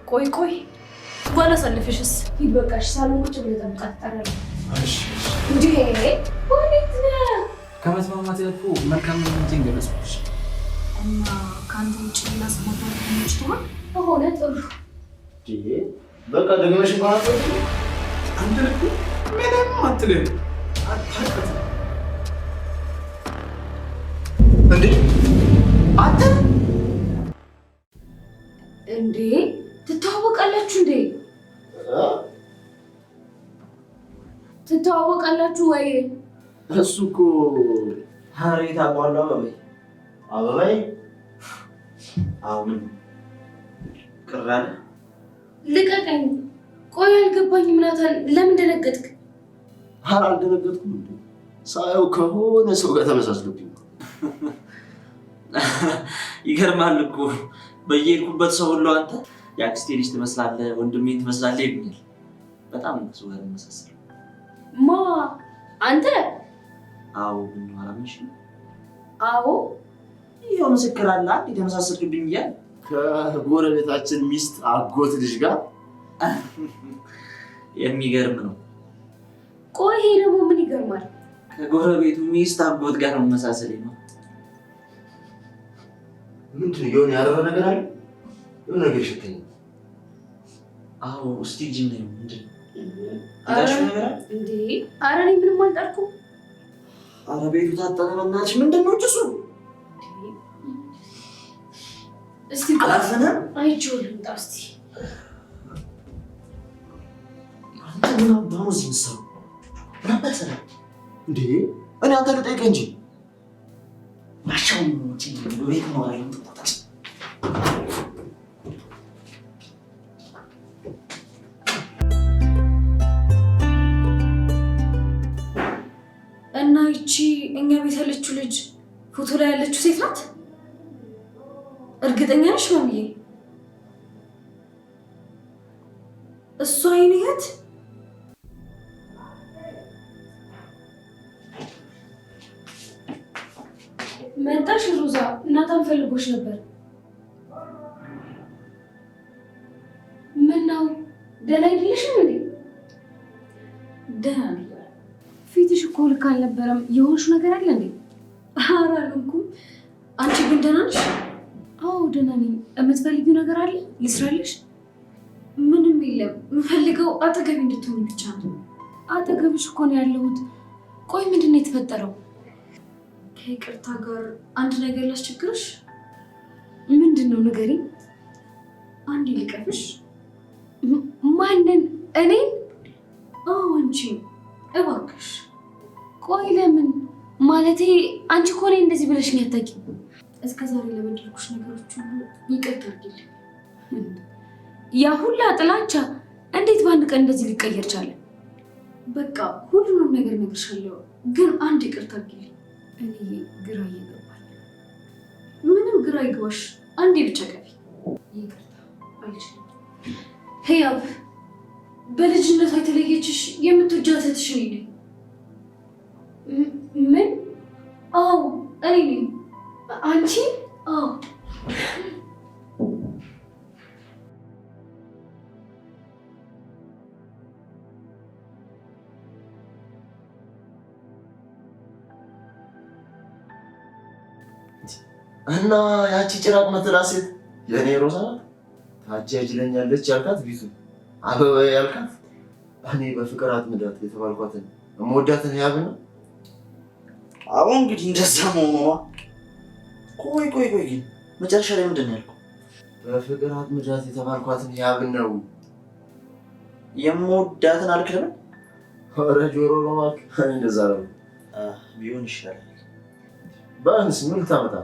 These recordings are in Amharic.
ቆይ ባላሳልፍሽስ? ሂድ በቃሽ። ሳሎን ቁጭ ብለህ ጠብቃት እጠራለሁ። እሺ እንዴ ወዴት ነህ? ከመስማማት ያልኩ መልካም ምኞቴን ገለጽኩልሽ እና ከአንተ ውጭ ሌላ ሰው ማግባት የሚችል ከሆነ ጥሩ። በቃ ደግመሽ ማለት አንተ ልክ ምንም አትልም። አታውቅም እንዴ አንተ እንዴ ትተዋወቃላችሁ እንዴ? ትተዋወቃላችሁ ወይ? እሱ እኮ ሀሬት አቋላ አበባይ አሁን ቅራለ ልቀቀኝ። ቆይ አልገባኝም። ናታን ለምን ደነገጥክ? ኧረ አልደነገጥኩም እንዴ ሳየው ከሆነ ሰው ጋር ተመሳስሎብኝ። ይገርማል እኮ በየሄድኩበት ሰው ሁሉ አንተ የአክስቴ ልጅ ትመስላለህ፣ ወንድሜን ትመስላለህ ይሉኛል። በጣም ሰው ጋር ተመሳሰለ። ማ አንተ? አዎ ምን ማራምሽ? አዎ ይሄው ምስክር አለ አንዴ ተመሳሰልክብኝ እያለ ከጎረቤታችን ሚስት አጎት ልጅ ጋር የሚገርም ነው። ቆይ ይሄ ደግሞ ምን ይገርማል? ከጎረቤቱ ሚስት አጎት ጋር መመሳሰል ነው። ምንድን ነው የሆነ ያደረገ ነገር አለ? የሆነ ነገር ይሸተኝ። አዎ እስቲ ጂም ነው ምንድን ነው ታሽ ነገር እንዴ? ኧረ እኔ ምንም አልጠርኩም። ኧረ ቤቱ ታጠነ በእናትሽ። ምንድን ነው ጭሱ? እስቲ አላፈነም አይቼው ልምጣ እስቲ። አንተ ምን አባሩ እዚህ ምሰሩ ናበሰራ እንዴ? እኔ አንተ ልጠይቅ እንጂ ማሻው እንጂ ቤት ነው አይደል? እና ይቺ እኛ ቤት ያለችው ልጅ ፎቶ ላይ ያለችው ሴት ናት? እርግጠኛ ነሽ ማሚዬ? እሷ አይነት መጣሽ? ሮዛ እናታን ፈልጎሽ ነበር። ምን ነው ደህና አይደለሽም እንዴ? ደህና ነኝ። ፊትሽ እኮ ልክ አልነበረም። የሆንሽው ነገር አለ እንዴ? ኧረ አልሆንኩም። አንቺ ግን ደህና ነሽ? አዎ ደህና ነኝ። የምትፈልጊው ነገር አለ ልስራልሽ? ምንም የለም። የምፈልገው አጠገቢ እንድትሆኝ ብቻ ነው። አጠገብሽ እኮ ነው ያለሁት። ቆይ ምንድን ነው የተፈጠረው? ከይቅርታ ጋር አንድ ነገር ላስቸግርሽ። ምንድን ነው ንገሪኝ። አንዴ ልቀፍሽ። ማንን? እኔን? አዎ አንቺን። እባክሽ። ቆይ ለምን? ማለቴ አንቺ እኮ እኔን እንደዚህ ብለሽኝ አታውቂም። እስከ ዛሬ ለበደልኩሽ ነገሮች ሁሉ ይቅርታ አድርጊልኝ። ያ ሁላ ጥላቻ እንዴት በአንድ ቀን እንደዚህ ሊቀየር ቻለ? በቃ ሁሉንም ነገር እነግርሻለሁ፣ ግን አንድ ይቅርታ አድርጊልኝ። እኔ ግራ እየገባኝ። ምንም ግራ ይግባሽ፣ አንዴ ብቻ ቀፊ። ይቅርታ አልችልም። ህያብ፣ በልጅነቷ የተለየችሽ የምትወጃት እህትሽ እኔ ነኝ። ምን? አዎ እኔ ነኝ። አንቺ? አዎ። እና ያቺ ጭራቅ መትላ ሴት የኔ ሮዛ ናት። ታጃጅለኛለች ያልካት ቢቱ አበባ ያልካት እኔ በፍቅር አጥምዳት የተባልኳትን እምወዳትን ህያብን ነው። አሁን እንግዲህ እንደዛ መሆኑ ነው። ቆይ ግን መጨረሻ ላይ ምንድን ነው ያልኩት? በፍቅር አጥምዳት የተባልኳትን ህያብን ነው የምወዳትን አልክልም። ኧረ ጆሮ ነው እባክህ። እንደዛ ነው ቢሆን ይሻላል። ባንስ ምን ታመጣ?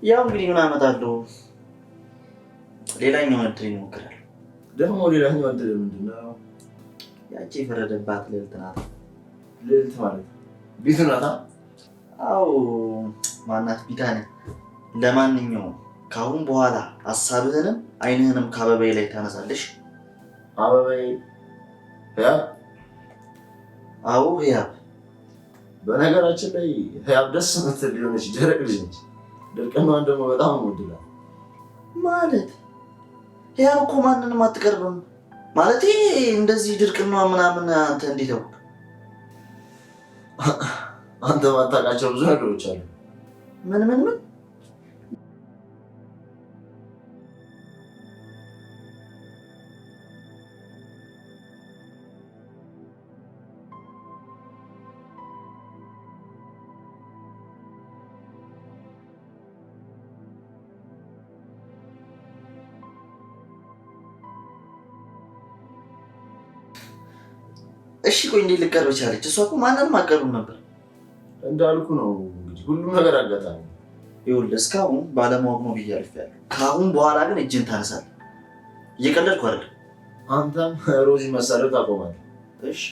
ያው እንግዲህ ምን አመጣለሁ? ሌላኛው እድል ይሞክራል። ደግሞ ሌላኛው እድል ምንድን ነው? ያቺ የፈረደባት ልዕልት ናት። ልዕልት ማለት ቢቱ ናታ? አዎ ማናት? ቢታንያ። ለማንኛውም ከአሁን በኋላ ሀሳብህንም አይንህንም ከአበባዬ ላይ ታነሳለሽ። አበባዬ? ህያብ? አዎ ህያብ። በነገራችን ላይ ህያብ ደስ የምትል ሊሆነች ደረቅ ልጅ ነች። ድርቅናዋን ደግሞ በጣም ወድላል። ማለት ያን እኮ ማንንም አትቀርብም ማለት እንደዚህ ድርቅና ምናምን አንተ እንዴት ነው? አንተ ማታውቃቸው ብዙ ነገሮች አሉ። ምን እሺ ቆይ እንዴት ልቀርብ ቻለች? እሷ እኮ ማንንም አትቀርብም ነበር። እንዳልኩ ነው እንግዲህ ሁሉም ነገር አጋጣሚ። ይኸውልህ እስካሁን ባለማወቅ ነው ብዬ አልፌያለሁ። ከአሁን በኋላ ግን እጅን ታነሳለህ። እየቀለድኩ አይደል? አንተም ሮዚ መሳሪያው ታቆማለህ። እሺ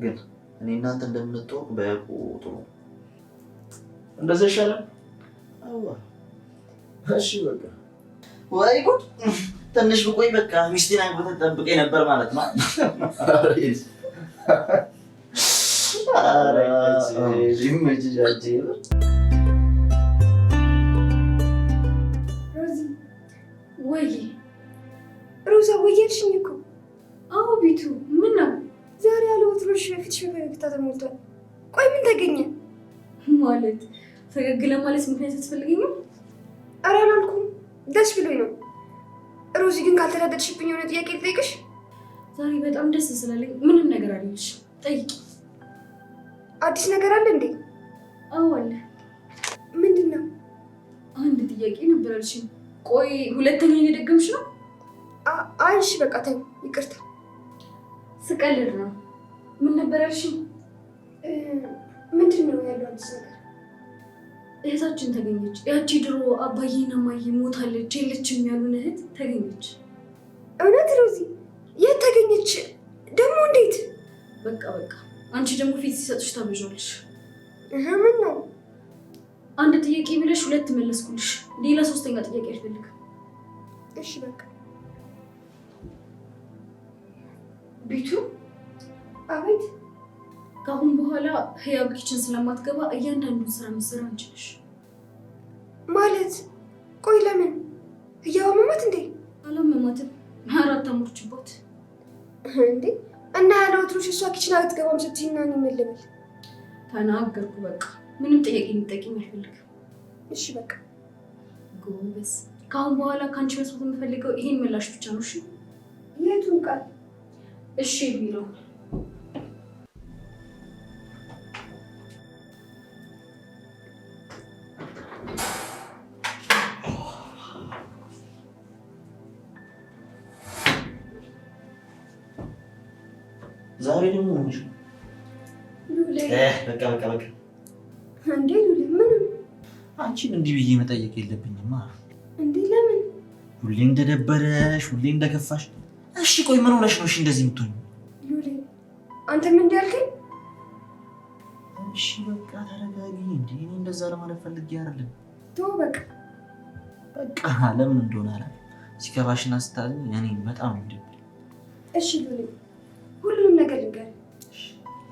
ግን እኔ እናንተ እንደምንተዋወቅ በያውቁ ጥሩ እንደዛ ይሻላል። አዋ እሺ በቃ ወይ ጉድ! ትንሽ ብቆይ በቃ ሚስቴን አግብተህ ጠብቀኝ ነበር ማለት ነው። ሮዛ ወየልሽኝ እኮ። አዎ ቤቱ ምን ነው ዛሬ ያለ ወትሮሽ ፊትሽ በፈገግታ ተሞልቷል። ቆይ ምን ተገኘ? ማለት ፈገግ ለማለት ምክንያት አትፈልገኝም? ኧረ አላልኩም፣ ደስ ብሎኝ ነው። ሮዚ ግን ካልተናደድሽብኝ የሆነ ጥያቄ ልጠይቅሽ። ዛሬ በጣም ደስ ስላለኝ ምንም ነገር አለሽ፣ ጠይቂ። አዲስ ነገር አለ እንዴ? አዎ አለ። ምንድን ነው? አንድ ጥያቄ ነበር አልሽኝ። ቆይ ሁለተኛ እየደገምሽ ነው? አይ እሺ በቃ ተይው፣ ይቅርታ። ስቀልድ ነው። ምን ነበር ያልሽኝ? ምንድን ነው ያለው አዲስ ነገር? እህታችን ተገኘች። ያቺ ድሮ አባዬና እማዬ ሞታለች የለችም ያሉን እህት ተገኘች። እውነት ሮዚ? የት ተገኘች ደግሞ? እንዴት? በቃ አንቺ ደግሞ ፊት ሲሰጥሽ ታበዣለሽ። ምን ነው? አንድ ጥያቄ ብለሽ ሁለት መለስኩልሽ። ሌላ ሶስተኛ ጥያቄ አልፈልግም። እሺ በቃ ቤቱ። አቤት። ከአሁን በኋላ ህያብ ኪችን ስለማትገባ እያንዳንዱን ስራ መስራት አንችልሽ። ማለት? ቆይ ለምን? ህያብ አመማት እንዴ? አላመማትም። 4 አሞችባት እንዴ? እና ያለ ወትሮሽ እሷ ኪችን አትገባም ስትይና ነው የምልብል። ተናገርኩ በቃ። ምንም ጥያቄ እንጠይቅኝ አልፈልግም። እሺ በቃ ጎበዝ። ከአሁን በኋላ ከአንቺ መስማት የምፈልገው ይሄን ምላሽ ብቻ ነው። እሺ? የቱን ቃል? እሺ ቢለው ዛሬ ደግሞ ሆነሽ ሉሌ በቃ እንዴ ሉሌ ምን? አንቺን እንዲህ ብዬ መጠየቅ የለብኝማ። እንዴ ለምን? ሁሌ እንደደበረሽ፣ ሁሌ እንደከፋሽ። እሺ ቆይ ምን ሆነሽ ነው እንደዚህ የምትሆኚው? ሉሌ አንተ ምን እንዳልከኝ? እሺ በቃ ተረጋጊ። እንዴ እኔ እንደዛ ለማለት ፈልጌ አይደለም። ተው በቃ ለምን እንደሆነ አላውቅም። ሲከፋሽና ስታዝኝ እኔ በጣም እንደብል። እሺ ሉሌ ሁሉንም ነገር ልንገር።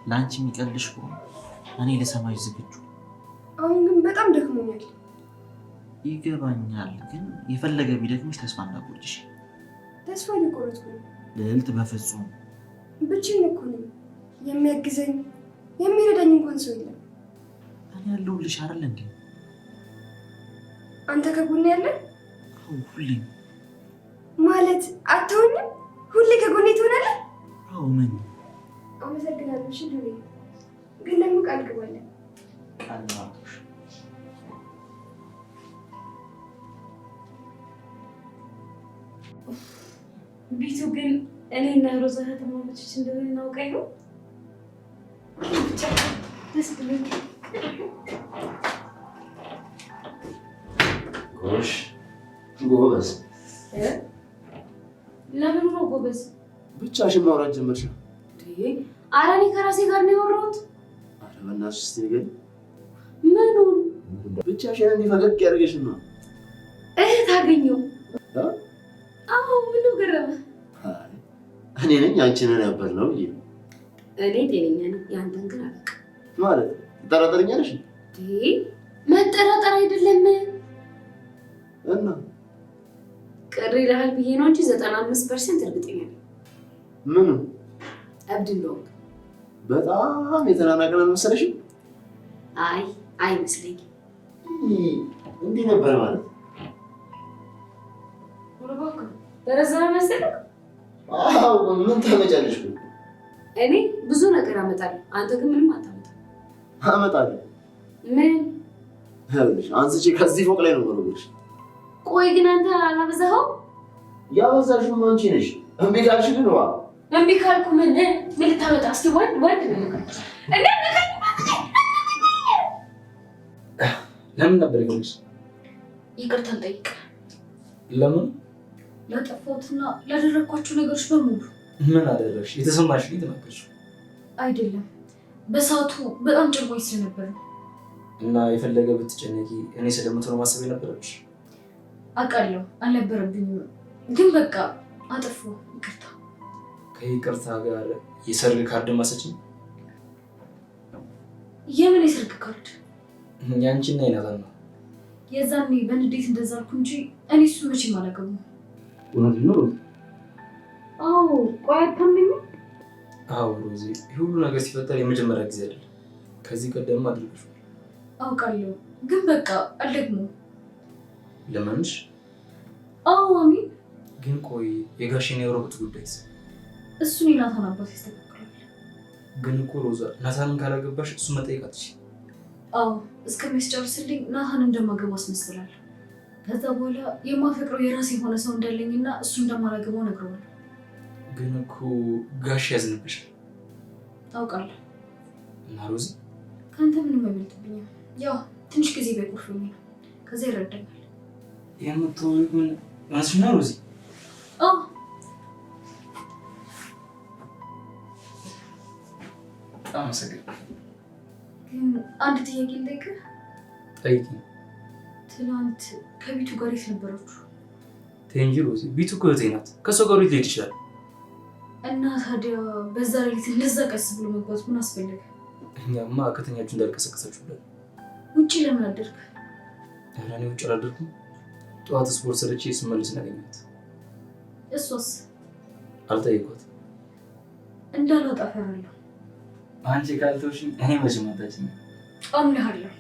ለአንቺ የሚቀልሽ ከሆነ እኔ ለሰማሽ ዝግጁ። አሁን ግን በጣም ደክሞኛል። ይገባኛል፣ ግን የፈለገ ቢደክምሽ ተስፋ እንዳትቆርጪ። ተስፋ እየቆረጥኩ ነው ልዕልት። በፍጹም ብቻዬን እኮ ነኝ። የሚያግዘኝ የሚረዳኝ እንኳን ሰው የለም። እኔ ያለሁልሽ አይደል እንዴ? አንተ ከጎኔ ያለ? አዎ ሁሌም። ማለት አትሆንም? ሁሌ ከጎኔ ትሆናለህ? አዎ። ምን? አመሰግናለሁ። እሺ ሉሌ፣ ግን ደግሞ ቃል ግባለን። ቃል ማውጣሽ ቢቱ ግን እኔና ሮዛ ተማመቾች እንደሆነ እናውቀኝ ነው። ብቻ ደስ ብሎኝ። ጎሽ ጎበዝ። ለምን ነው ጎበዝ? ብቻሽን ማውራት ጀመርሽ? ኧረ እኔ ከራሴ ጋር ነው ያወራሁት። ኧረ በእናትሽ እስኪ ንገሪኝ። ምኑን? ብቻሽን እንዲህ ፈገግ ያደርገሽ ነው? እህት አገኘሁ። አዎ ምነው ገረመህ? እኔ ነኝ አንቺን ነበር ነው ብዬ። እኔ ጤነኛ ነኝ፣ ያንተን ግን አላውቅም። ማለት ትጠራጠረኛለሽ? መጠራጠር አይደለም እና ቅር ይልሃል ብዬ ነው እንጂ 95% እርግጠኛ ነኝ። ምኑ? እብድ እንደሆንክ። በጣም የተናናቅነን መሰለሽ? አይ አይመስለኝም። እንዲህ ነበር ማለት ደረሰነ መሰለህ? አዎ። ምን ታመጫለሽ? እኔ ብዙ ነገር አመጣለሁ፣ አንተ ግን ምንም አታመጣም። አመጣለሁ። ምን? ይኸውልሽ አንስቼ ከዚህ ፎቅ ላይ ነው የምወረውርሽ። ቆይ ግን አንተ አላበዛኸው? ያበዛሽው አንቺ ነሽ። እምቢ ካልሽ ግን ዋ እምቢ ካልኩ ምን ልታመጣ? እስኪ ወንድ ለምን ነበር ይሆንሽ? ይቅርታን ጠይቅ። ለምን? ላጠፋሁትና ላደረግኳቸው ነገሮች በሙሉ። ምን አደረግሽ? የተሰማሽ ልጅ ተናገርሽ? አይደለም በሰዓቱ በጣም ጨንቆኝ ስለነበር ነው። እና የፈለገ ብትጨነቂ እኔ ስለምትሆነ ማሰብ የነበረብሽ? አውቃለሁ አልነበረብኝም፣ ግን በቃ አጠፋሁ። ይቅርታ። ከይቅርታ ጋር የሰርግ ካርድ ማሰችኝ? የምን የሰርግ ካርድ? ያንቺና የናታን ነው። የዛኔ በንዴት እንደዛ አልኩ እንጂ እኔ እሱ መቼም አላገባም። እውነት ነው? አዎ። ቆይ አታምነኝም? አዎ ሮዚ፣ ሁሉ ነገር ሲፈጠር የመጀመሪያ ጊዜ አይደለም። ከዚህ ቀደም አድርገሽ አውቃለሁ፣ ግን በቃ አልደግሞም። ለምንሽ? አዎ አሚን። ግን ቆይ የጋሽን የወረቀት ጉዳይስ? እሱን የናታን አባት ያስተካክላል። ግን እኮ ሮዛ ናታንን ካላገባሽ እሱ መጠየቅ አትችይም። አዎ እስከሚያስጨርስልኝ ናታን እንደማገባ አስመስላለሁ። ከዛ በኋላ የማፈቅረው የራሴ የሆነ ሰው እንዳለኝና እሱ እንደማላገባው ነግረዋለሁ። ግን እኮ ጋሽ ያዝንብሻል። ታውቃለህ። እና ሮዚ ከአንተ ምንም አይበልጥብኝም። ያው ትንሽ ጊዜ ባይቆርፍኝ ነው፣ ከዛ ይረዳኛል። የምትወሪው ምን እውነትሽ ነው ሮዚ? አዎ። አመሰግናለሁ። ግን አንድ ጥያቄ ልጠይቅህ? ጠይቂኝ። ትናንት ከቤቱ ጋር የት ነበራችሁ? ተይ እንጂ ሮዚ፣ ቤቱ እኮ እህቴ ናት። ከእሷ ጋር ሊሄድ ይችላል። እና ታዲያ በዛ ሌሊት እንደዛ ቀስ ብሎ መጓዝ ምን አስፈለገ? እኛማ ከተኛችሁ እንዳልቀሰቀሳችሁ ብለን። ውጭ ለምን አደርክ? ኧረ እኔ ውጭ አላደርኩም። ጠዋት ስፖርት ሰርቼ ስመልስ እናገኘት። እሷስ? አልጠየኳትም። እንዳላጣ እፈራለሁ። አንቺ ካልተውሽኝ እኔ መቼም አታውቂኝም። አምንሃለሁ።